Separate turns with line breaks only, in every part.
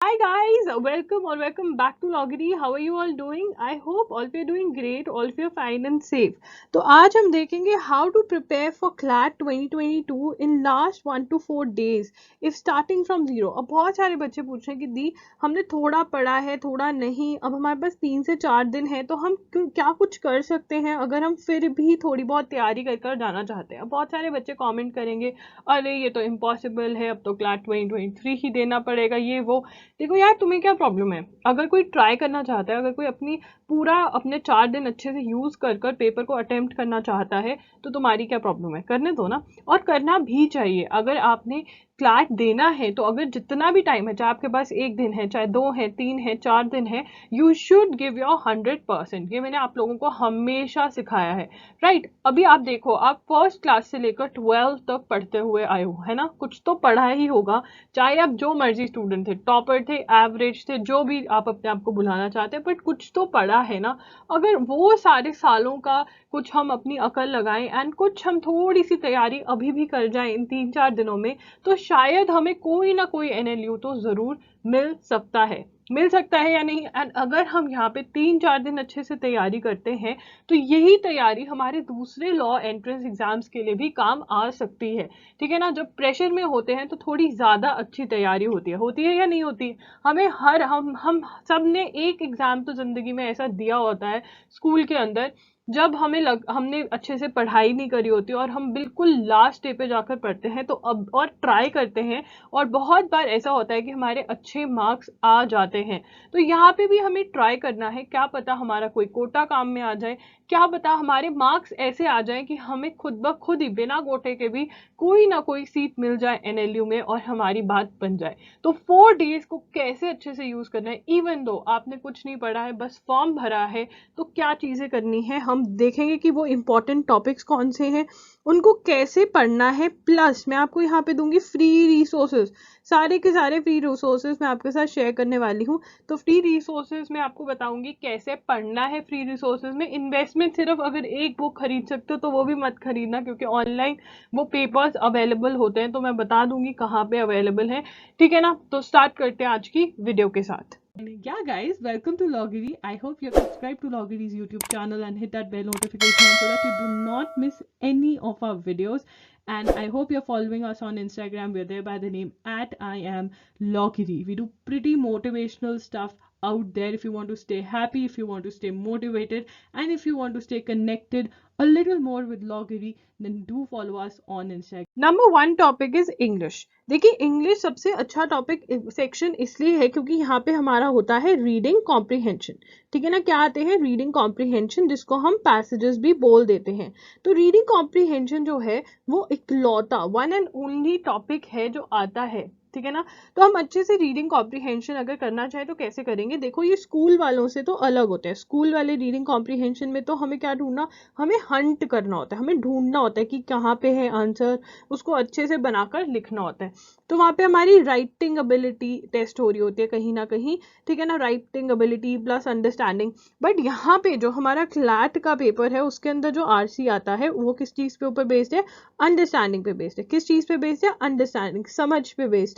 Hi guys, welcome back to Loggery. How are you all doing? I hope all of you are doing great, all of you are fine and safe. तो आज हम देखेंगे how to prepare for CLAT 2022 in last 1 to 4 days if starting from zero. अब बहुत सारे बच्चे पूछ रहे हैं कि दी हमने थोड़ा पढ़ा है थोड़ा नहीं, अब हमारे पास 3 से 4 दिन है तो हम क्या कुछ कर सकते हैं अगर हम फिर भी थोड़ी बहुत तैयारी कर जाना चाहते हैं। अब बहुत सारे बच्चे कमेंट करेंगे अरे ये तो इम्पॉसिबल है, अब तो CLAT 2023 ही देना पड़ेगा ये वो। देखो यार, तुम्हें क्या प्रॉब्लम है? अगर कोई ट्राई करना चाहता है, अगर कोई अपने 4 दिन अच्छे से यूज कर पेपर को अटेम्प्ट करना चाहता है तो तुम्हारी क्या प्रॉब्लम है? करने दो ना, और करना भी चाहिए। अगर आपने क्लैट देना है तो अगर जितना भी टाइम है, चाहे आपके पास 1 दिन है, चाहे 2 है, 3 है, 4 दिन है, यू शुड गिव योर 100%। ये मैंने आप लोगों को हमेशा सिखाया है, राइट? अभी आप देखो, आप फर्स्ट क्लास से लेकर 12 तक पढ़ते हुए आए हो, है ना? कुछ तो पढ़ा ही होगा, चाहे आप जो मर्जी स्टूडेंट थे, टॉपर थे, एवरेज थे, जो भी आप अपने आप को बुलाना चाहते हैं, बट कुछ तो पढ़ा है ना। अगर वो सारे सालों का कुछ हम अपनी अकल लगाएं एंड कुछ हम थोड़ी सी तैयारी अभी भी कर जाएं इन 3-4 दिनों में, तो शायद हमें कोई ना कोई एनएलयू तो जरूर मिल सकता है या नहीं। एंड अगर हम यहाँ पे 3-4 दिन अच्छे से तैयारी करते हैं तो यही तैयारी हमारे दूसरे लॉ एंट्रेंस एग्जाम्स के लिए भी काम आ सकती है। ठीक है ना? जब प्रेशर में होते हैं तो थोड़ी ज्यादा अच्छी तैयारी होती है या नहीं होती? हमें हर हम सब ने एक एग्जाम तो जिंदगी में ऐसा दिया होता है स्कूल के अंदर, जब हमने अच्छे से पढ़ाई नहीं करी होती और हम बिल्कुल लास्ट डे पे जाकर पढ़ते हैं तो अब और ट्राई करते हैं, और बहुत बार ऐसा होता है कि हमारे अच्छे मार्क्स आ जाते हैं। तो यहाँ पे भी हमें ट्राई करना है, क्या पता हमारा कोई कोटा काम में आ जाए, क्या पता हमारे मार्क्स ऐसे आ जाए कि हमें खुद ब खुद ही बिना कोटे के भी कोई ना कोई सीट मिल जाए एनएलयू में और हमारी बात बन जाए। तो 4 डेज को कैसे अच्छे से यूज करना है, इवन दो आपने कुछ नहीं पढ़ा है, बस फॉर्म भरा है, तो क्या चीजें करनी है हम देखेंगे कि वो इंपॉर्टेंट टॉपिक्स कौन से हैं, उनको कैसे पढ़ना है। प्लस मैं आपको यहाँ पे दूंगी फ्री रिसोर्सेज, सारे के सारे फ्री रिसोर्सेज मैं आपके साथ शेयर करने वाली हूँ। तो फ्री रिसोर्सेज में आपको बताऊंगी कैसे पढ़ना है। फ्री रिसोर्सेज में इन्वेस्टमेंट सिर्फ अगर एक बुक खरीद सकते हो तो वो भी मत खरीदना, क्योंकि ऑनलाइन वो पेपर्स अवेलेबल होते हैं, तो मैं बता दूंगी कहाँ पे अवेलेबल है। ठीक है ना? तो स्टार्ट करते हैं आज की वीडियो के साथ। Yeah guys, welcome to Loggery. I hope you have subscribed to Loggery's YouTube channel and hit that bell notification so that you do not miss any of our videos. And I hope you're following us on Instagram. We're there by the name at I am Loggery. We do pretty motivational stuff out there if you want to stay happy, if you want to stay motivated, and if you want to stay connected a little more with Loggery, then do follow us on Instagram. Number 1 topic is English. देखिए, English सबसे अच्छा topic section इसलिए है क्योंकि यहाँ पे हमारा होता है रीडिंग कॉम्प्रिहेंशन। ठीक है ना? क्या आते हैं? रीडिंग कॉम्प्रिहेंशन, जिसको हम पैसेजेस भी बोल देते हैं। तो रीडिंग कॉम्प्रिहेंशन जो है वो इकलौता वन एंड ओनली टॉपिक है जो आता है। ठीक है ना? तो हम अच्छे से रीडिंग कॉम्प्रिहेंशन अगर करना चाहे तो कैसे करेंगे? देखो, ये स्कूल वालों से तो अलग होते हैं। स्कूल वाले रीडिंग कॉम्प्रिहेंशन में तो हमें क्या ढूंढना, हमें हंट करना होता है, हमें ढूंढना होता है कि कहाँ पे है आंसर, उसको अच्छे से बनाकर लिखना होता है। तो वहां पे हमारी राइटिंग एबिलिटी टेस्ट हो रही होती है कहीं ना कहीं। ठीक है ना? Writing ability plus understanding. But यहाँ पे जो हमारा क्लैट का पेपर है उसके अंदर जो आरसी आता है वो किस चीज पे ऊपर बेस्ड है? अंडरस्टैंडिंग पे बेस्ड है। किस चीज पे बेस्ड है? अंडरस्टैंडिंग, समझ पे बेस्ड है।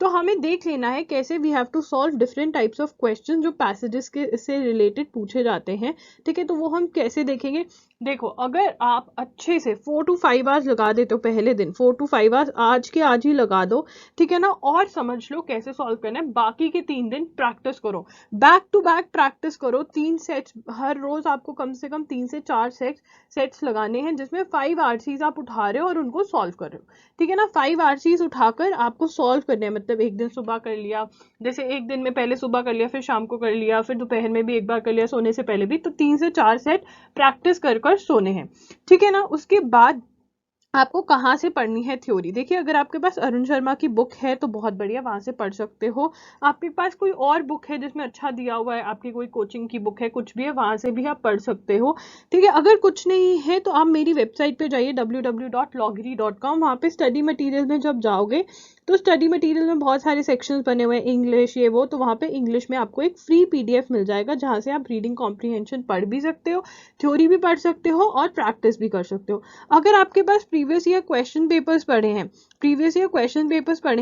तो हमें देख लेना है कैसे we have to solve different types of question जो पैसेजेस के से रिलेटेड पूछे जाते हैं। ठीक है? तो वो हम कैसे देखेंगे? देखो, अगर आप अच्छे से 4 to 5 आवर्स लगा देते हो पहले दिन, 4 to 5 आवर्स आज के आज ही लगा दो। ठीक है ना? और समझ लो कैसे सॉल्व करना है। बाकी के 3 दिन प्रैक्टिस करो, बैक टू बैक प्रैक्टिस करो। 3 सेट्स हर रोज आपको कम से कम 3 से 4 सेट्स लगाने हैं, जिसमें 5 आरसीज आप उठा रहे हो और उनको सॉल्व कर रहे हो। ठीक है ना? 5 आरसीज उठाकर आपको सॉल्व करने हैं, मतलब एक दिन सुबह कर लिया, जैसे एक दिन में पहले सुबह कर लिया, फिर शाम को कर लिया, फिर दोपहर में भी एक बार कर लिया सोने से पहले भी। तो 3 से 4 सेट प्रैक्टिस कर सोने हैं। ठीक है ना? उसके बाद आपको कहाँ से पढ़नी है थ्योरी? देखिए, अगर आपके पास अरुण शर्मा की बुक है तो बहुत बढ़िया, वहां से पढ़ सकते हो। आपके पास कोई और बुक है जिसमें अच्छा दिया हुआ है, आपकी कोई कोचिंग की बुक है, कुछ भी है, वहां से भी आप पढ़ सकते हो। ठीक है? अगर कुछ नहीं है तो आप मेरी वेबसाइट पे जाइए www.loggery.com। वहां पे स्टडी मटेरियल में जब जाओगे तो स्टडी मटेरियल में बहुत सारे सेक्शंस बने हुए हैं, इंग्लिश ये वो, तो वहाँ पे इंग्लिश में आपको एक फ्री पीडीएफ मिल जाएगा जहाँ से आप रीडिंग कॉम्प्रीहेंशन पढ़ भी सकते हो, थ्योरी भी पढ़ सकते हो और प्रैक्टिस भी कर सकते हो। अगर आपके पास प्रीवियस ईयर क्वेश्चन पेपर्स पढ़े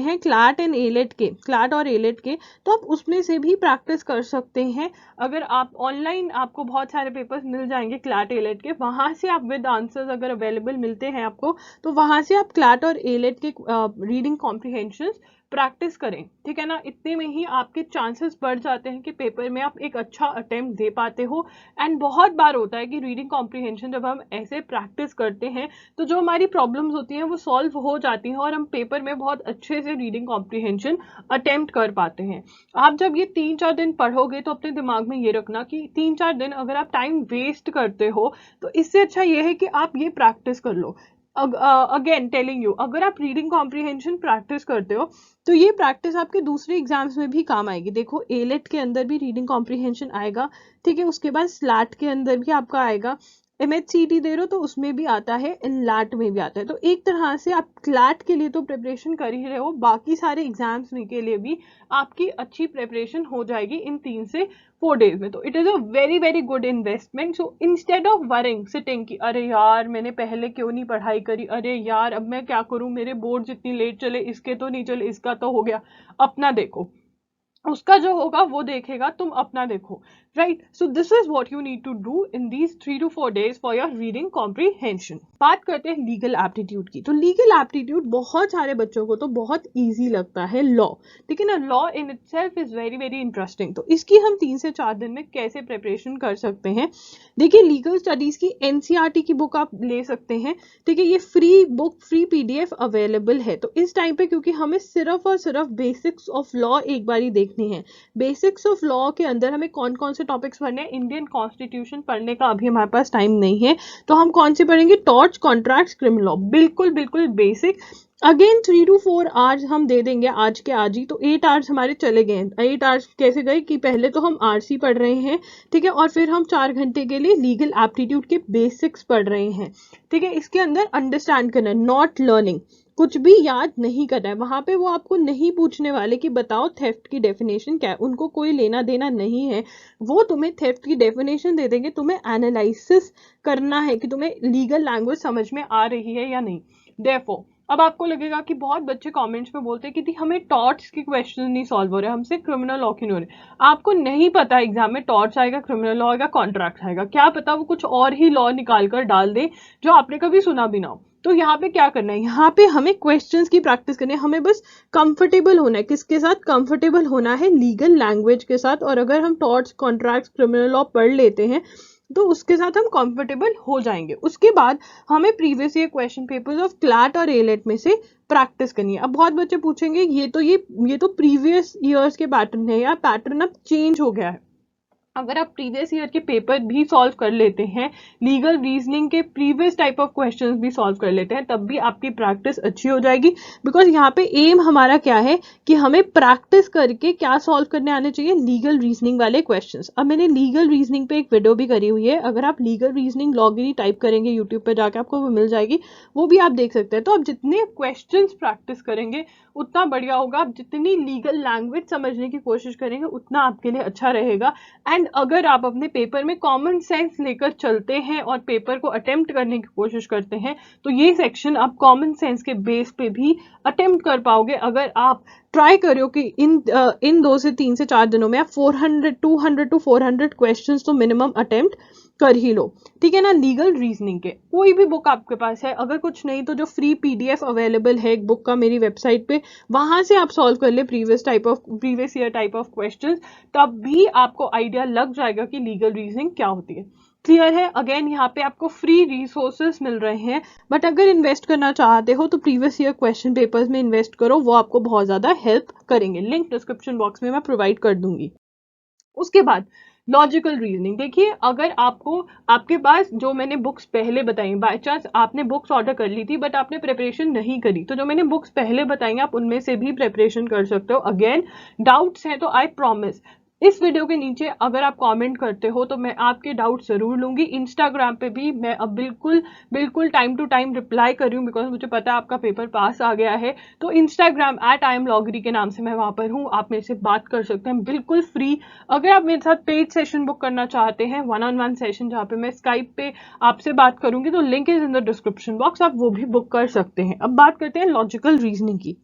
हैं, क्लैट एंड एलेट के, क्लैट और एलेट के, तो आप उसमें से भी प्रैक्टिस कर सकते हैं। अगर आप ऑनलाइन, आपको बहुत सारे पेपर्स मिल जाएंगे क्लैट एलेट के, वहां से आप विद आंसर्स अगर अवेलेबल मिलते हैं आपको, तो वहां से आप क्लैट और एलेट के रीडिंग कॉम्प्रीहेंशन प्रैक्टिस करें, ठीक है ना। इतने में ही आपके चांसेस बढ़ जाते हैं कि पेपर में आप एक अच्छा अटेम्प्ट दे पाते हो। एंड बहुत बार होता है कि रीडिंग कॉम्प्रीहेंशन जब हम ऐसे प्रैक्टिस करते हैं तो जो हमारी प्रॉब्लम्स होती हैं वो सॉल्व हो जाती हैं और हम पेपर में बहुत अच्छे से रीडिंग कॉम्प्रीहेंशन अटेम्प्ट कर पाते हैं। आप जब ये 3-4 दिन पढ़ोगे तो अपने दिमाग में ये रखना कि 3-4 दिन अगर आप टाइम वेस्ट करते हो तो इससे अच्छा ये है कि आप ये प्रैक्टिस कर लो। अगेन टेलिंग यू, अगर आप रीडिंग कॉम्प्रीहेंशन प्रैक्टिस करते हो तो ये प्रैक्टिस आपके दूसरे एग्जाम्स में भी काम आएगी। देखो एलेट के अंदर भी रीडिंग कॉम्प्रीहेंशन आएगा, ठीक है, उसके बाद स्लैट के अंदर भी आपका आएगा, MHCT दे रहे हो तो उसमें भी आता है, इन लैट में भी आता है। तो एक तरह से आप क्लैट के लिए तो प्रिपरेशन कर ही रहे हो, बाकी सारे एग्जाम्स के लिए भी आपकी अच्छी प्रिपरेशन हो जाएगी इन 3 से 4 डेज में। तो it is a very very good investment. So instead of worrying sitting कि अरे यार मैंने पहले क्यों नहीं पढ़ाई करी, अरे यार अब मैं क्या करूं, मेरे बोर्ड जितनी लेट चले, इसके तो नहीं चले, इसका तो हो गया, अपना देखो, उसका जो होगा वो देखेगा, तुम अपना देखो, right. So this is what you need to do in these 3 to 4 days for your reading comprehension. बात करते हैं लीगल एप्टीट्यूड की। तो लीगल एप्टीट्यूड बहुत सारे बच्चों को तो बहुत इजी लगता है, लॉ, ठीक है ना। Law in itself is very very interesting. तो इसकी हम 3 से 4 दिन में कैसे प्रिपरेशन कर सकते हैं, देखिए लीगल स्टडीज की NCERT की बुक आप ले सकते हैं, ठीक है, ये free book, free PDF available है। तो इस टाइम पे क्योंकि हमें सिर्फ और सिर्फ बेसिक्स ऑफ लॉ एक बार ही देखनी है, बेसिक्स ऑफ लॉ के अंदर हमें कौन कौन से टॉपिक्स पढ़ने हैं, इंडियन कॉन्स्टिट्यूशन पढ़ने का अभी हमारे पास टाइम नहीं है, तो हम कौन से पढ़ेंगे, टॉर्ट्स, कॉन्ट्रैक्ट्स, क्रिमिनल लॉ, बिल्कुल बिल्कुल बेसिक। अगेन 3 to 4 आवर्स हम दे देंगे आज के आज ही, तो 8 आवर्स हमारे चले गए हैं। 8 आवर्स कैसे गए कि पहले तो हम RC पढ़ रहे हैं, ठीक है, और फिर हम 4 घंटे के लिए लीगल एप्टीट्यूड के बेसिक्स पढ़ रहे हैं, ठीक है। इसके अंदर अंडरस्टैंड करना है, नॉट लर्निंग, कुछ भी याद नहीं करना है। वहां पे वो आपको नहीं पूछने वाले कि बताओ थेफ्ट की डेफिनेशन क्या है, उनको कोई लेना देना नहीं है। वो तुम्हें थेफ्ट की डेफिनेशन दे देंगे, तुम्हें एनालिसिस करना है कि तुम्हें लीगल लैंग्वेज समझ में आ रही है या नहीं। देयरफॉर अब आपको लगेगा कि बहुत बच्चे कमेंट्स में बोलते हैं कि दी हमें टॉर्ट्स के क्वेश्चन नहीं सॉल्व हो रहे, हमसे क्रिमिनल लॉ क्यों नहीं हो रहे। आपको नहीं पता एग्जाम में टॉर्ट्स आएगा, क्रिमिनल लॉ आएगा, कॉन्ट्रैक्ट आएगा, क्या पता वो कुछ और ही लॉ निकाल कर डाल दे जो आपने कभी सुना भी ना हो। तो यहाँ पे क्या करना है, यहाँ पे हमें क्वेश्चंस की प्रैक्टिस करनी है, हमें बस कंफर्टेबल होना है। किसके साथ कंफर्टेबल होना है, लीगल लैंग्वेज के साथ। और अगर हम टॉर्ट्स, कॉन्ट्रैक्ट्स, क्रिमिनल लॉ पढ़ लेते हैं तो उसके साथ हम कंफर्टेबल हो जाएंगे। उसके बाद हमें previous year question papers of CLAT और एलेट में से प्रैक्टिस करनी है। अब बहुत बच्चे पूछेंगे ये तो प्रीवियस ईयर्स के पैटर्न है, या पैटर्न अब चेंज हो गया है। अगर आप प्रीवियस ईयर के पेपर भी सॉल्व कर लेते हैं, लीगल रीजनिंग के प्रीवियस टाइप ऑफ क्वेश्चंस भी सॉल्व कर लेते हैं, तब भी आपकी प्रैक्टिस अच्छी हो जाएगी। बिकॉज यहाँ पे एम हमारा क्या है कि हमें प्रैक्टिस करके क्या सॉल्व करने आने चाहिए, लीगल रीजनिंग वाले क्वेश्चंस। अब मैंने लीगल रीजनिंग पे एक वीडियो भी करी हुई है, अगर आप लीगल रीजनिंग लॉगिरी टाइप करेंगे यूट्यूब पे जाके आपको वो मिल जाएगी, वो भी आप देख सकते हैं। तो आप जितने क्वेश्चन प्रैक्टिस करेंगे उतना बढ़िया होगा, आप जितनी लीगल लैंग्वेज समझने की कोशिश करेंगे उतना आपके लिए अच्छा रहेगा। एंड अगर आप अपने पेपर में कॉमन सेंस लेकर चलते हैं और पेपर को अटेम्प्ट करने की कोशिश करते हैं, तो ये सेक्शन आप कॉमन सेंस के बेस पे भी अटेम्प्ट कर पाओगे। अगर आप ट्राई करो कि इन 2 से 3 से 4 दिनों में आप 200 to 400 क्वेश्चंस तो मिनिमम अटेम्प्ट कर ही लो, ठीक है ना। लीगल रीजनिंग के कोई भी बुक आपके पास है, अगर कुछ नहीं तो जो फ्री PDF अवेलेबल है एक बुक का मेरी वेबसाइट पे, वहां से आप सॉल्व कर ले previous year type of questions, तब भी आपको आइडिया लग जाएगा कि लीगल रीजनिंग क्या होती है। क्लियर है। अगेन यहाँ पे आपको फ्री रिसोर्सेस मिल रहे हैं, बट अगर इन्वेस्ट करना चाहते हो तो प्रीवियस ईयर क्वेश्चन पेपर्स में इन्वेस्ट करो, वो आपको बहुत ज्यादा हेल्प करेंगे। लिंक डिस्क्रिप्शन बॉक्स में मैं प्रोवाइड कर दूंगी। उसके बाद लॉजिकल रीजनिंग, देखिए अगर आपके पास जो मैंने बुक्स पहले बताई, बाय चांस आपने बुक्स ऑर्डर कर ली थी बट आपने प्रिपरेशन नहीं करी, तो जो मैंने बुक्स पहले बताई आप उनमें से भी प्रिपरेशन कर सकते हो। अगेन डाउट्स हैं तो आई प्रॉमिस इस वीडियो के नीचे अगर आप कमेंट करते हो तो मैं आपके डाउट जरूर लूंगी। इंस्टाग्राम पे भी मैं अब बिल्कुल बिल्कुल टाइम टू टाइम रिप्लाई कर रही हूँ, बिकॉज मुझे पता है आपका पेपर पास आ गया है। तो इंस्टाग्राम @IamLoggery के नाम से मैं वहां पर हूँ, आप मेरे से बात कर सकते हैं बिल्कुल फ्री। अगर आप मेरे साथ पेड सेशन बुक करना चाहते हैं, 1-on-1 सेशन जहाँ पे मैं स्काइप पे आपसे बात करूंगी, तो link is in the description box, आप वो भी बुक कर सकते हैं। अब बात करते हैं लॉजिकल रीजनिंग की।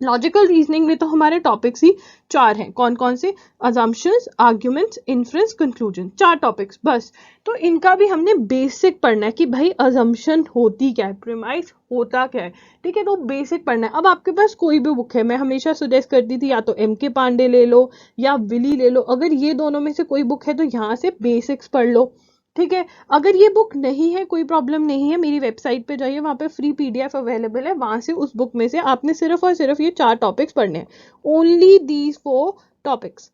लॉजिकल रीजनिंग में तो हमारे टॉपिक्स ही 4 हैं। कौन कौन से? Assumptions, arguments, inference, conclusion, 4 topics बस। तो इनका भी हमने बेसिक पढ़ना है कि भाई अजम्पशन होती क्या है, प्रीमाइस होता क्या है, ठीक है। तो बेसिक पढ़ना है। अब आपके पास कोई भी बुक है, मैं हमेशा सजेस्ट करती थी या तो MK पांडे ले लो या विली ले लो। अगर ये दोनों में से कोई बुक है तो यहाँ से बेसिक्स पढ़ लो, ठीक है। अगर ये बुक नहीं है, कोई प्रॉब्लम नहीं है, मेरी वेबसाइट पे जाइए, वहां पे फ्री PDF अवेलेबल है, वहां से उस बुक में से आपने सिर्फ और सिर्फ ये 4 टॉपिक्स पढ़ने हैं। ओनली दीज 4 टॉपिक्स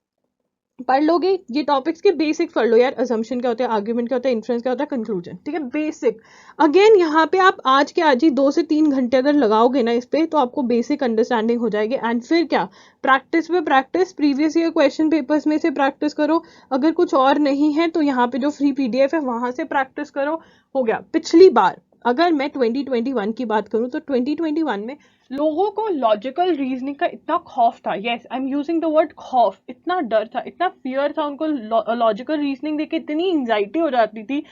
पढ़ लोगे। ये टॉपिक्स के बेसिक्स पढ़ लो यार। अजम्पशन क्या होता है, आर्ग्यूमेंट क्या होता है, इन्फ्रेंस क्या होता है, कंक्लूजन, ठीक है, बेसिक। अगेन यहाँ पे आप आज के आज ही 2 से 3 घंटे अगर लगाओगे ना इस पे, तो आपको बेसिक अंडरस्टैंडिंग हो जाएगी। एंड फिर क्या, प्रैक्टिस पे practice, previous year question papers में से प्रैक्टिस करो। अगर कुछ और नहीं है तो यहाँ पे जो फ्री PDF है वहां से प्रैक्टिस करो। हो गया। पिछली बार अगर मैं 2021 की बात करूं तो 2021 में लोगों को लॉजिकल रीजनिंग का इतना खौफ था, yes I am using the word खौफ, इतना डर था, इतना फियर था उनको, लॉजिकल रीजनिंग देख के इतनी एंजाइटी हो जाती थी,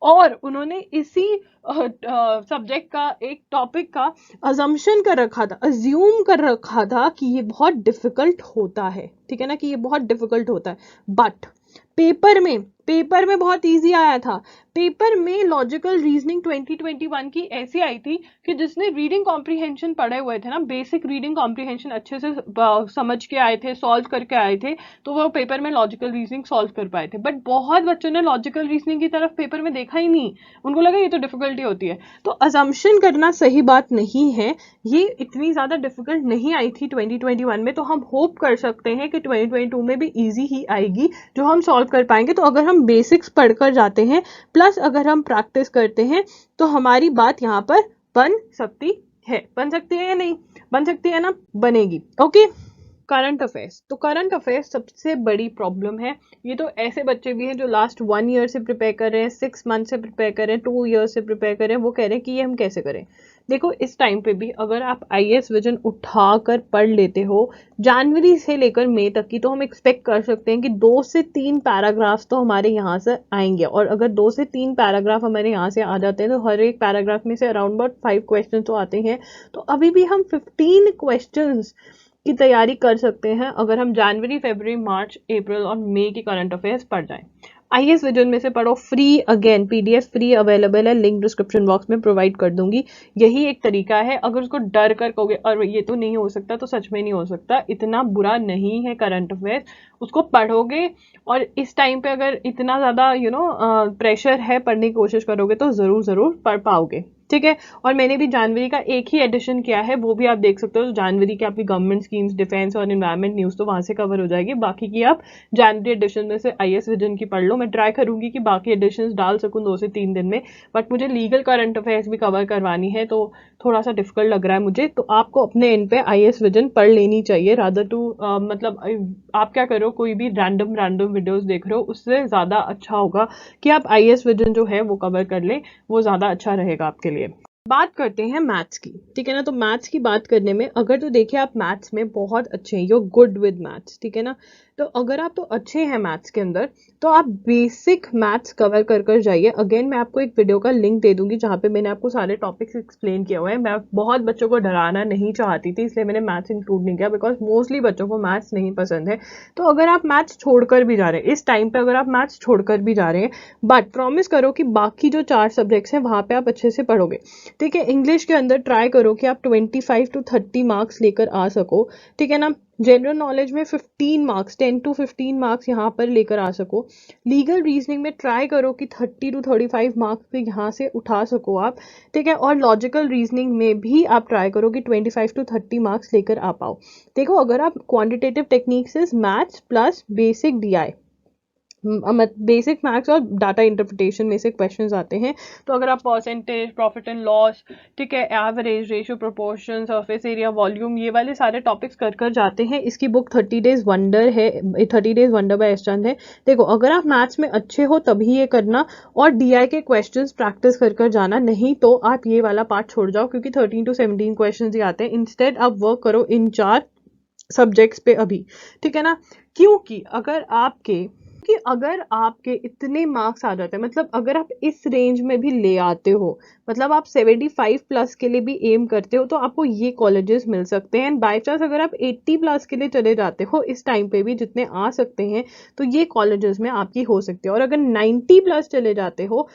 और उन्होंने इसी सब्जेक्ट का, एक टॉपिक का अजम्पशन कर रखा था, अज्यूम कर रखा था कि ये बहुत डिफिकल्ट होता है, ठीक है ना, कि ये बहुत डिफिकल्ट होता है। बट पेपर में बहुत इजी आया था। पेपर में लॉजिकल रीजनिंग 2021 की ऐसी आई थी कि जिसने रीडिंग कॉम्प्रिहेंशन पढ़े हुए थे ना, बेसिक रीडिंग कॉम्प्रिहेंशन अच्छे से समझ के आए थे, सॉल्व करके आए थे, तो वो पेपर में लॉजिकल रीजनिंग सॉल्व कर पाए थे। बट बहुत बच्चों ने लॉजिकल रीजनिंग की तरफ पेपर में देखा ही नहीं, उनको लगा ये तो डिफिकल्टी होती है। तो अजम्पशन करना सही बात नहीं है। ये इतनी ज्यादा डिफिकल्ट नहीं आई थी 2021 में, तो हम होप कर सकते हैं कि 2022 में भी इजी ही आएगी जो हम सॉल्व कर पाएंगे। तो अगर हम बेसिक्स पढ़कर जाते हैं, प्लस अगर हम प्रैक्टिस करते हैं, तो हमारी बात यहाँ पर बन सकती है। बन सकती है या नहीं बन सकती है ना? बनेगी। ओके। करंट अफेयर्स, तो करंट अफेयर्स सबसे बड़ी प्रॉब्लम है। ये तो ऐसे बच्चे भी हैं जो लास्ट 1 ईयर से प्रिपेयर कर रहे हैं, 6 मंथ से प्रिपेयर कर रहे हैं, 2 ईयर से प्रिपेयर कर रहे हैं, वो कह रहे हैं कि ये हम कैसे करें। देखो, इस टाइम पे भी अगर आप IAS विजन उठाकर पढ़ लेते हो जनवरी से लेकर मई तक की, तो हम एक्सपेक्ट कर सकते हैं कि 2 से 3 पैराग्राफ्स तो हमारे यहाँ से आएंगे। और अगर 2 से 3 पैराग्राफ हमारे यहाँ से आ जाते हैं, तो हर एक पैराग्राफ में से अराउंड अबाउट 5 क्वेश्चन तो आते हैं। तो अभी भी हम 15 क्वेश्चन की तैयारी कर सकते हैं अगर हम जनवरी, फरवरी, मार्च, अप्रैल और मई की करंट अफेयर्स पढ़ जाएं। IAS विजन में से पढ़ो, free, again PDF free available है, लिंक डिस्क्रिप्शन बॉक्स में प्रोवाइड कर दूंगी। यही एक तरीका है। अगर उसको डर कर कहोगे और ये तो नहीं हो सकता, तो सच में नहीं हो सकता। इतना बुरा नहीं है करंट अफेयर्स, उसको पढ़ोगे और इस टाइम पे अगर इतना ज्यादा प्रेशर है, पढ़ने की कोशिश करोगे तो जरूर जरूर पढ़ पाओगे, ठीक है। और मैंने भी जनवरी का एक ही एडिशन किया है, वो भी आप देख सकते हो। तो जनवरी की आपकी गवर्नमेंट स्कीम्स, डिफेंस और एनवायरमेंट न्यूज तो वहां से कवर हो जाएगी। बाकी की आप जनवरी एडिशन में से IAS विजन की पढ़ लो। मैं ट्राई करूंगी कि बाकी एडिशन डाल सकूं 2 से 3 दिन में, बट मुझे लीगल करंट अफेयर्स भी कवर करवानी है, तो थोड़ा सा डिफिकल्ट लग रहा है मुझे। तो आपको अपने एंड पे IAS विजन पढ़ लेनी चाहिए, रादर टू मतलब आप क्या करो, कोई भी रैंडम वीडियोस देख रहे हो, उससे ज्यादा अच्छा होगा कि आप IAS विजन जो है वो कवर कर लें, वो ज्यादा अच्छा रहेगा आपके लिए। बात करते हैं मैथ्स की, ठीक है ना। तो मैथ्स की बात करने में, अगर तो देखिए आप मैथ्स में बहुत अच्छे हैं, यू गुड विद मैथ्स, ठीक है ना। तो अगर आप तो अच्छे हैं मैथ्स के अंदर, तो आप बेसिक मैथ्स कवर कर कर जाइए। अगेन मैं आपको एक वीडियो का लिंक दे दूंगी जहां पे मैंने आपको सारे टॉपिक्स एक्सप्लेन किए हुए हैं। मैं बहुत बच्चों को डराना नहीं चाहती थी, इसलिए मैंने मैथ्स इंक्लूड नहीं किया, बिकॉज मोस्टली बच्चों को मैथ्स नहीं पसंद है। तो अगर आप मैथ्स छोड़कर भी जा रहे हैं, इस टाइम पे अगर आप मैथ्स छोड़कर भी जा रहे हैं, बट प्रॉमिस करो कि बाकी जो 4 सब्जेक्ट्स हैं वहां पे आप अच्छे से पढ़ोगे, ठीक है। इंग्लिश के अंदर ट्राई करो कि आप 25 to 30 मार्क्स लेकर आ सको, ठीक है ना। जनरल नॉलेज में 15 मार्क्स, 10 to 15 मार्क्स यहाँ पर लेकर आ सको। लीगल रीजनिंग में ट्राई करो कि 30 to 35 मार्क्स भी यहाँ से उठा सको आप, ठीक है। और लॉजिकल रीजनिंग में भी आप ट्राई करो कि 25 to 30 मार्क्स लेकर आ पाओ। देखो, अगर आप quantitative techniques maths plus basic DI basic maths और डाटा इंटरप्रिटेशन में से क्वेश्चंस आते हैं। तो अगर आप परसेंटेज, प्रॉफिट एंड लॉस, ठीक है, average, ratio, proportion, surface area, volume, ये वाले सारे टॉपिक्स कर कर जाते हैं। इसकी बुक 30 डेज वंडर है, 30 डेज वंडर बाय एस चंद है। देखो, अगर आप मैथ्स में अच्छे हो तभी ये करना, और डीआई के क्वेश्चंस प्रैक्टिस कर कर जाना, नहीं तो आप ये वाला पार्ट छोड़ जाओ, क्योंकि 13 to 17 क्वेश्चंस ही आते हैं। इंस्टेड आप वर्क करो इन 4 सब्जेक्ट्स पे अभी, ठीक है ना। क्योंकि अगर आपके इतने मार्क्स आ जाते हैं, मतलब अगर आप इस रेंज में भी ले आते हो, मतलब आप 75 प्लस के लिए भी एम करते हो, तो आपको ये कॉलेजेस मिल सकते हैं। बाय चांस अगर आप 80 प्लस के लिए चले जाते हो इस टाइम पे भी, जितने आ सकते हैं, तो ये कॉलेजेस में आपकी हो सकती है। और अगर 90 प्लस चले जाते हो,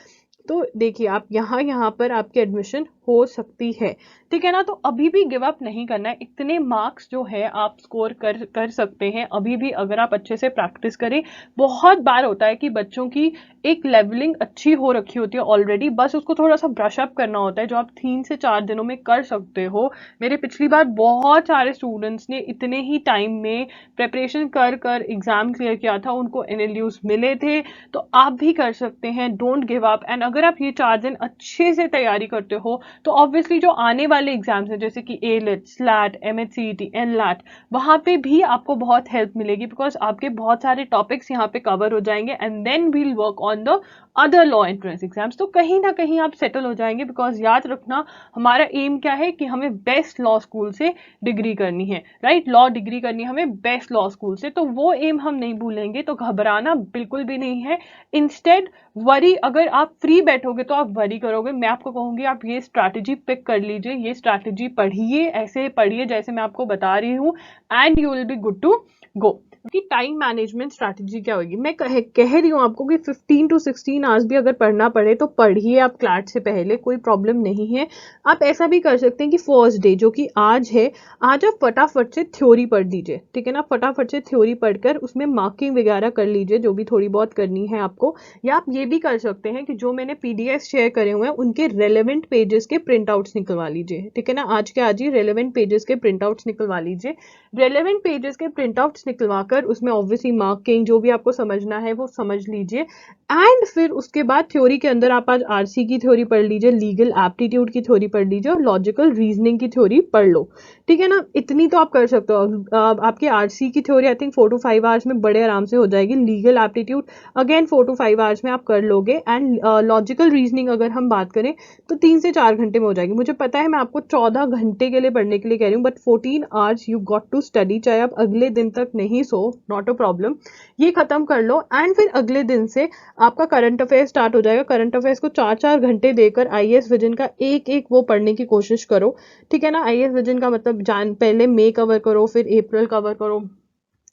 तो देखिए आप यहाँ पर आपकी एडमिशन हो सकती है, ठीक है ना। तो अभी भी गिव अप नहीं करना है, इतने मार्क्स जो है आप स्कोर कर सकते हैं अभी भी, अगर आप अच्छे से प्रैक्टिस करें। बहुत बार होता है कि बच्चों की एक लेवलिंग अच्छी हो रखी होती है ऑलरेडी, बस उसको थोड़ा सा ब्रश अप करना होता है, जो आप 3 से 4 दिनों में कर सकते हो। मेरे पिछली बार बहुत सारे स्टूडेंट्स ने इतने ही टाइम में प्रेपरेशन कर कर एग्जाम क्लियर किया था, उनको एनएलयूज मिले थे। तो आप भी कर सकते हैं, डोंट गिव अप। एंड अगर आप ये 4 दिन अच्छे से तैयारी करते हो, तो ऑब्वियसली जो आने वाले एग्जाम्स हैं, जैसे कि एलेट, स्लैट, एमएचसीईटी, एनलैट, वहां पे भी आपको बहुत हेल्प मिलेगी, बिकॉज आपके बहुत सारे टॉपिक्स यहाँ पे कवर हो जाएंगे। And then we'll work on the other law entrance exams. तो कहीं ना कहीं आप सेटल हो जाएंगे, बिकॉज याद रखना, हमारा एम क्या है कि हमें बेस्ट लॉ स्कूल से डिग्री करनी है, राइट। लॉ डिग्री करनी है हमें बेस्ट लॉ स्कूल से, तो वो एम हम नहीं भूलेंगे। तो घबराना बिल्कुल भी नहीं है। इंस्टेड वरी, अगर आप फ्री बैठोगे तो आप वरी करोगे। मैं आपको कहूंगी आप ये स्ट्रैटेजी पिक कर लीजिए, ये स्ट्रैटेजी पढ़िए, ऐसे पढ़िए जैसे मैं आपको बता रही हूँ, and you will be good to go. कि टाइम मैनेजमेंट स्ट्रैटेजी क्या होगी, मैं कह रही हूँ आपको कि 15 to 16 आवर्स भी अगर पढ़ना पड़े तो पढ़िए आप क्लैट से पहले, कोई प्रॉब्लम नहीं है। आप ऐसा भी कर सकते हैं कि फर्स्ट डे जो कि आज है, आज आप फटाफट से थ्योरी पढ़ लीजिए, ठीक है ना। फटाफट से थ्योरी पढ़कर उसमें मार्किंग वगैरह कर लीजिए, जो भी थोड़ी बहुत करनी है आपको। या आप ये भी कर सकते हैं कि जो मैंने पीडीएफ शेयर करे हुए हैं उनके रेलेवेंट पेजेस के प्रिंट आउट्स निकलवा लीजिए, ठीक है ना। आज के आज ही रेलेवेंट पेजेस के प्रिंट आउट्स निकलवा लीजिए। रेलेवेंट पेजेस के प्रिंट आउट्स निकलवाकर उसमें ऑब्वियसली मार्किंग जो भी आपको समझना है वो समझ लीजिए। एंड फिर उसके बाद थ्योरी के अंदर आप आज आरसी की थ्योरी पढ़ लीजिए, लीगल एप्टीट्यूड की थ्योरी पढ़ लीजिए, और लॉजिकल रीजनिंग की थ्योरी पढ़ लो, ठीक है ना। इतनी तो आप कर सकते हो। आपकी आरसी की theory I think 4 to 5 hours में बड़े आराम से हो जाएगी। Legal aptitude again 4 to 5 hours में आप कर लोगे। एंड लॉजिकल रीजनिंग अगर हम बात करें तो 3 से 4 घंटे में हो जाएगी। मुझे पता है मैं आपको 14 घंटे के लिए पढ़ने के लिए कह रही हूँ, but 14 hours you got to study. चाहे आप अगले दिन तक नहीं सो, नॉट अ प्रॉब्लम, ये खत्म कर लो। एंड फिर अगले दिन से आपका करंट अफेयर स्टार्ट हो जाएगा। करंट अफेयर्स को 4-4 घंटे देकर आईएएस विजन का एक एक वो पढ़ने की कोशिश करो, ठीक है ना। आईएएस विजन का मतलब पहले मई कवर करो, फिर अप्रैल कवर करो।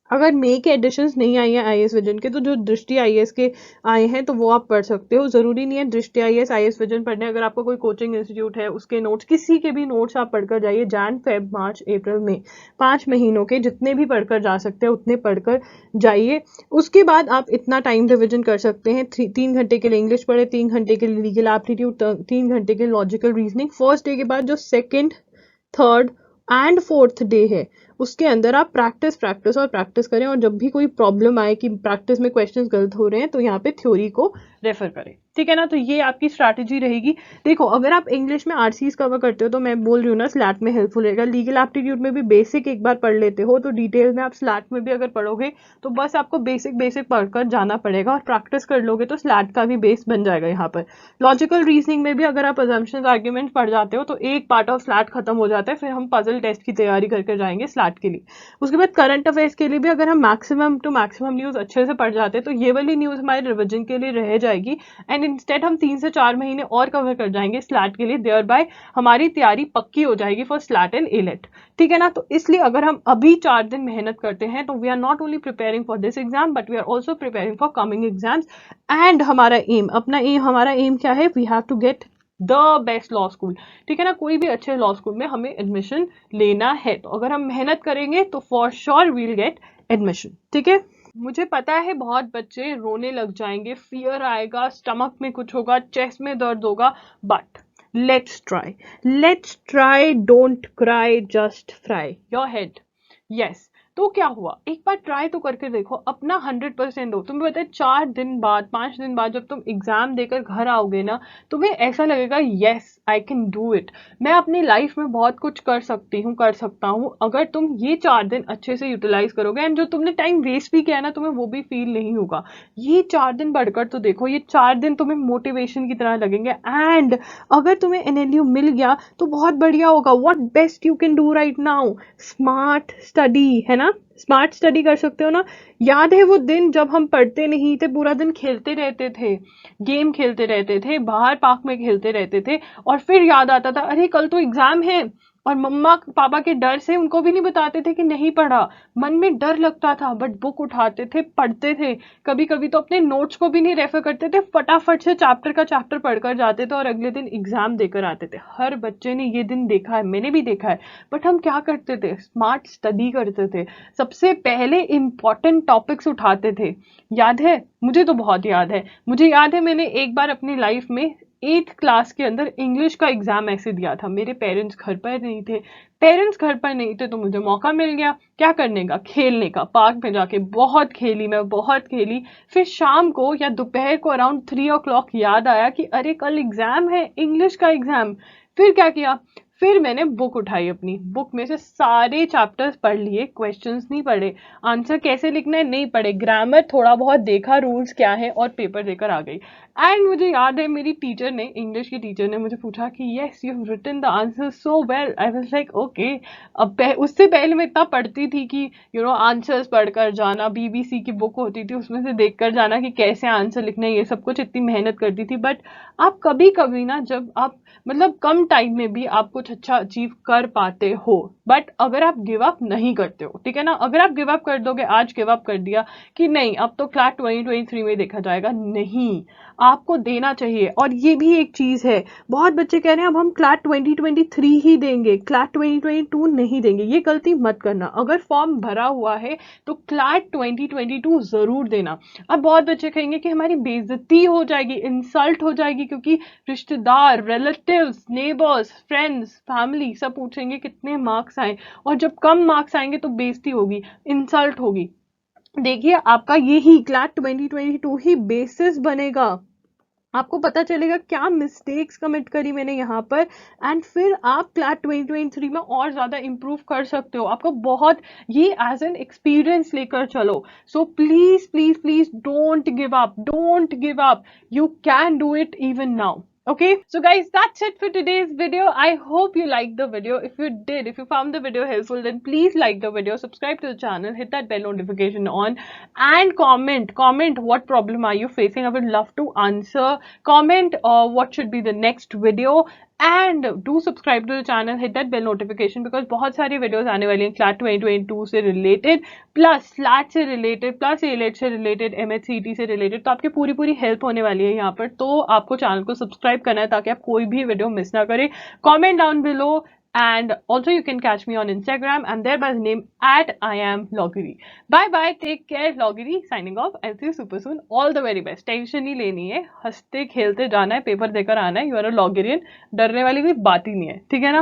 अगर मई के एडिशंस नहीं आई हैं आईएएस विजन के, तो जो दृष्टि आईएएस के आए हैं तो वो आप पढ़ सकते हो। जरूरी नहीं है दृष्टि आईएएस विजन पढ़ने, अगर आपको कोई कोचिंग इंस्टीट्यूट है उसके नोट्स, किसी के भी नोट्स आप पढ़कर जाइए। जैन, फेब, मार्च, अप्रैल, मई, 5 महीनों के जितने भी पढ़कर जा सकते हैं उतने पढ़कर जाइए। उसके बाद आप इतना टाइम रिविजन कर सकते हैं। 3 घंटे के लिए इंग्लिश पढ़े, 3 घंटे के लिए लीगल एप्टीट्यूड, 3 घंटे के लिए लॉजिकल रीजनिंग। फर्स्ट डे के बाद जो second, third and fourth day है, उसके अंदर आप प्रैक्टिस प्रैक्टिस और प्रैक्टिस करें। और जब भी कोई प्रॉब्लम आए कि प्रैक्टिस में क्वेश्चंस गलत हो रहे हैं, तो यहाँ पे थ्योरी को रेफर करें, ठीक है ना। तो ये आपकी स्ट्रैटेजी रहेगी। देखो, अगर आप इंग्लिश में आरसीज कवर करते हो तो मैं बोल रही हूँ ना, स्लैट में हेल्पफुल रहेगा। लीगल एप्टीट्यूड में भी बेसिक एक बार पढ़ लेते हो, तो डिटेल में आप स्लैट में भी अगर पढ़ोगे तो बस आपको बेसिक बेसिक पढ़कर जाना पड़ेगा, और प्रैक्टिस कर लोगे तो स्लैट का भी बेस बन जाएगा यहाँ पर। लॉजिकल रीजनिंग में भी अगर आप अजम्पशंस, आर्ग्यूमेंट पढ़ जाते हो तो एक पार्ट ऑफ स्लैट खत्म हो जाता है, फिर हम पजल टेस्ट की तैयारी करके जाएंगे स्लैट के लिए। उसके बाद करंट अफेयर्स के लिए भी अगर हम मैक्सिमम टू मैक्सिमम न्यूज अच्छे से पढ़ जाते हैं, तो ये वाली न्यूज हमारे रिविजन के लिए रह जाएगी। एंड इंस्टेड हम 3 से 4 महीने और कवर कर जाएंगे स्लैट के लिए, देयर बाय हमारी तैयारी पक्की हो जाएगी फॉर स्लैट एंड एलेट, ठीक है ना। तो इसलिए अगर हम अभी 4 दिन मेहनत करते हैं, तो we are not only preparing for this exam, but we are also preparing for coming exams. And हमारा एम क्या है, we have to get the best law school, ठीक है ना। कोई भी अच्छे लॉ स्कूल में हमें एडमिशन लेना है, तो अगर हम मेहनत करेंगे तो for sure we'll get admission, ठीक है। मुझे पता है बहुत बच्चे रोने लग जाएंगे, फियर आएगा, स्टमक में कुछ होगा, चेस्ट में दर्द होगा, but let's try, don't cry, just fry your head. Yes, तो क्या हुआ, एक बार ट्राई तो करके देखो, अपना 100% दो। तुम्हें पता है 4 दिन बाद 5 दिन बाद जब तुम एग्जाम देकर घर आओगे ना, तुम्हें ऐसा लगेगा yes I can do it, मैं अपनी लाइफ में बहुत कुछ कर सकती हूँ, कर सकता हूँ। अगर तुम ये 4 दिन अच्छे से यूटिलाइज करोगे, एंड जो तुमने टाइम वेस्ट भी किया ना, तुम्हें वो भी फील नहीं होगा। ये 4 दिन बढ़कर तो देखो, ये 4 दिन तुम्हें मोटिवेशन की तरह लगेंगे। एंड अगर तुम्हें एनएलयू मिल गया तो बहुत बढ़िया होगा। What best you can do right now, smart study, है ना, स्मार्ट स्टडी कर सकते हो ना। याद है वो दिन जब हम पढ़ते नहीं थे, पूरा दिन खेलते रहते थे, गेम खेलते रहते थे, बाहर पार्क में खेलते रहते थे, और फिर याद आता था अरे कल तो एग्जाम है, और मम्मा पापा के डर से उनको भी नहीं बताते थे कि नहीं पढ़ा, मन में डर लगता था, बट बुक उठाते थे, पढ़ते थे। कभी कभी तो अपने नोट्स को भी नहीं रेफर करते थे, फटाफट से चैप्टर का चैप्टर पढ़कर जाते थे और अगले दिन एग्जाम देकर आते थे। हर बच्चे ने ये दिन देखा है, मैंने भी देखा है। बट हम क्या करते थे, स्मार्ट स्टडी करते थे, सबसे पहले इंपॉर्टेंट टॉपिक्स उठाते थे। याद है, मुझे तो बहुत याद है। मुझे याद है मैंने एक बार अपनी लाइफ में 8th क्लास के अंदर इंग्लिश का एग्जाम ऐसे दिया था। मेरे पेरेंट्स घर पर नहीं थे, पेरेंट्स घर पर नहीं थे तो मुझे मौका मिल गया क्या करने का, खेलने का। पार्क में जाके बहुत खेली, मैं बहुत खेली। फिर शाम को या दोपहर को अराउंड 3 o'clock याद आया कि अरे कल एग्जाम है, इंग्लिश का एग्जाम। फिर क्या किया, फिर मैंने बुक उठाई, अपनी बुक में से सारे चैप्टर्स पढ़ लिए, क्वेश्चंस नहीं पढ़े, आंसर कैसे लिखना है नहीं पढ़े, ग्रामर थोड़ा बहुत देखा, रूल्स क्या है, और पेपर देकर आ गई। एंड मुझे याद है मेरी टीचर ने, इंग्लिश की टीचर ने मुझे पूछा कि yes you have written the answer so well. I was like okay. अब उससे पहले मैं इतना पढ़ती थी कि आंसर्स पढ़कर जाना, बीबीसी की बुक होती थी उसमें से देखकर जाना कि कैसे आंसर लिखना है, ये सब कुछ इतनी मेहनत करती थी। बट आप कभी कभी ना, जब आप मतलब कम टाइम में भी आप कुछ अच्छा अचीव कर पाते हो, बट अगर आप गिव अप नहीं करते हो, ठीक है ना, अगर आप गिव अप कर दोगे, आज गिव अप कर दिया कि नहीं अब तो क्लास 2023 में देखा जाएगा, नहीं, आपको देना चाहिए। और ये भी एक चीज है, बहुत बच्चे कह रहे हैं अब हम क्लास 2023 ही देंगे, क्लास 2022 नहीं देंगे। ये गलती मत करना, अगर फॉर्म भरा हुआ है तो क्लास 2022 जरूर देना। अब बहुत बच्चे कहेंगे कि हमारी बेइज्जती हो जाएगी, इंसल्ट हो जाएगी, क्योंकि रिश्तेदार, रिलेटिव्स, नेबर्स, फ्रेंड्स, फैमिली सब पूछेंगे कितने मार्क्स आए, और जब कम मार्क्स आएंगे तो बेइज्जती होगी, इंसल्ट होगी। देखिए आपका यही क्लास 2022 ही बेसिस बनेगा, आपको पता चलेगा क्या मिस्टेक्स कमिट करी मैंने यहाँ पर, एंड फिर आप क्लास 2023 में और ज्यादा इंप्रूव कर सकते हो। आपको बहुत ये एज एन एक्सपीरियंस लेकर चलो। So please please please don't give up, don't give up, you can do it even now. Okay, so guys, that's it for today's video. I hope you liked the video. If you did, if you found the video helpful, then please like the video, subscribe to the channel, hit that bell notification on, and comment what problem are you facing. I would love to answer. Comment what should be the next video, and do subscribe to the channel, hit that bell notification, because बहुत सारी videos आने वाली हैं class 2022 से related, plus slate से related, plus AILET से related, एमएचसीटी से related. तो आपकी पूरी पूरी हेल्प होने वाली है यहाँ पर। तो आपको चैनल को सब्सक्राइब करना है ताकि आप कोई भी वीडियो मिस ना करें। Comment down below, and also you can catch me on Instagram, and there by the name @IamLoggery. Bye bye, take care, Loggery signing off. I'll see you super soon. All the very best. Tension नहीं लेनी है, हंसते खेलते जाना है, paper देकर आना है। यू आर अ लॉगेरियन, डरने वाली कोई बात ही नहीं है, ठीक है ना।